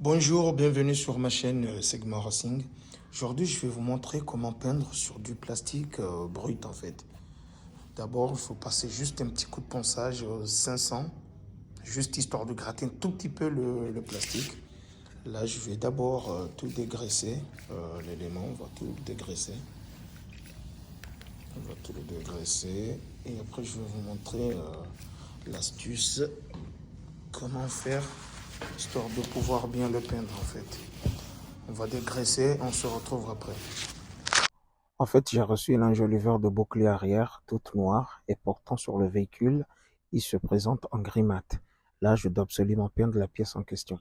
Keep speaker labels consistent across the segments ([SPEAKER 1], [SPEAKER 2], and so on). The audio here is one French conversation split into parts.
[SPEAKER 1] Bonjour, bienvenue sur ma chaîne Segma Racing. Aujourd'hui, je vais vous montrer comment peindre sur du plastique brut en fait. D'abord, il faut passer juste un petit coup de ponçage 500, juste histoire de gratter un tout petit peu le plastique. Là, je vais d'abord tout dégraisser, l'élément, on va tout dégraisser. On va tout le dégraisser et après, je vais vous montrer l'astuce, comment faire histoire de pouvoir bien le peindre en fait. On va dégraisser, on se retrouve après. En fait, j'ai reçu l'enjoliveur de bouclier arrière, toute noire, et portant sur le véhicule, il se présente en gris mat. Là, je dois absolument peindre la pièce en question.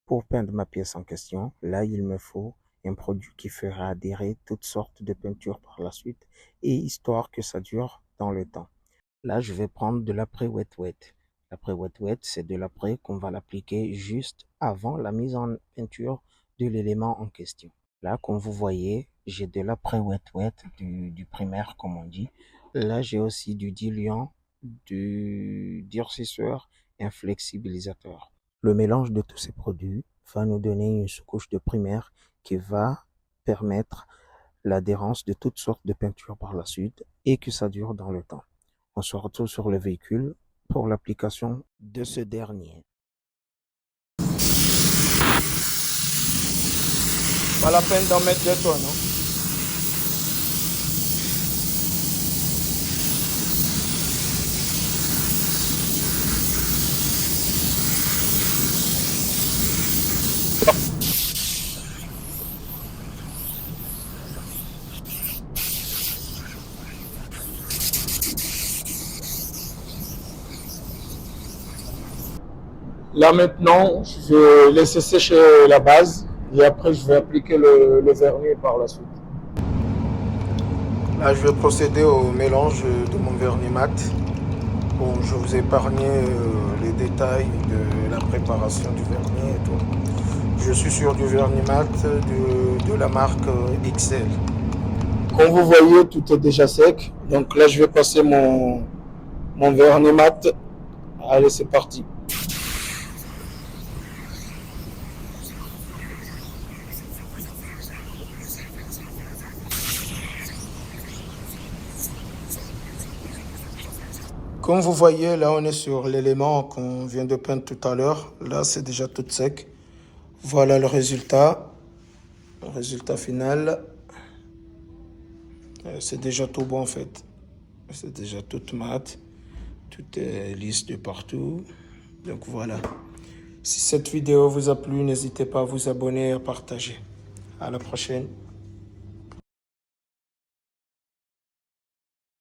[SPEAKER 1] Pour peindre ma pièce en question, là, il me faut un produit qui fera adhérer toutes sortes de peintures par la suite, et histoire que ça dure dans le temps. Là, je vais prendre de l'après wet wet. L'après wet wet, c'est de l'après qu'on va l'appliquer juste avant la mise en peinture de l'élément en question. Là, comme vous voyez, j'ai de l'après wet wet, du primaire comme on dit. Là, j'ai aussi du diluant, du durcisseur et un flexibilisateur. Le mélange de tous ces produits va nous donner une sous-couche de primaire qui va permettre l'adhérence de toutes sortes de peintures par la suite et que ça dure dans le temps. On se retrouve sur le véhicule pour l'application de ce dernier. Pas la peine d'en mettre 2 tonnes. Hein. Là maintenant, je vais laisser sécher la base et après je vais appliquer le vernis par la suite. Là, je vais procéder au mélange de mon vernis mat. Bon, je vous ai épargné les détails de la préparation du vernis et tout. Je suis sur du vernis mat de la marque XL. Comme vous voyez, tout est déjà sec. Donc là, je vais passer mon vernis mat. Allez, c'est parti. Comme vous voyez, là, on est sur l'élément qu'on vient de peindre tout à l'heure. Là, c'est déjà tout sec. Voilà le résultat. Le résultat final. C'est déjà tout bon, en fait. C'est déjà tout mat. Tout est lisse de partout. Donc, voilà. Si cette vidéo vous a plu, n'hésitez pas à vous abonner et à partager. À la prochaine.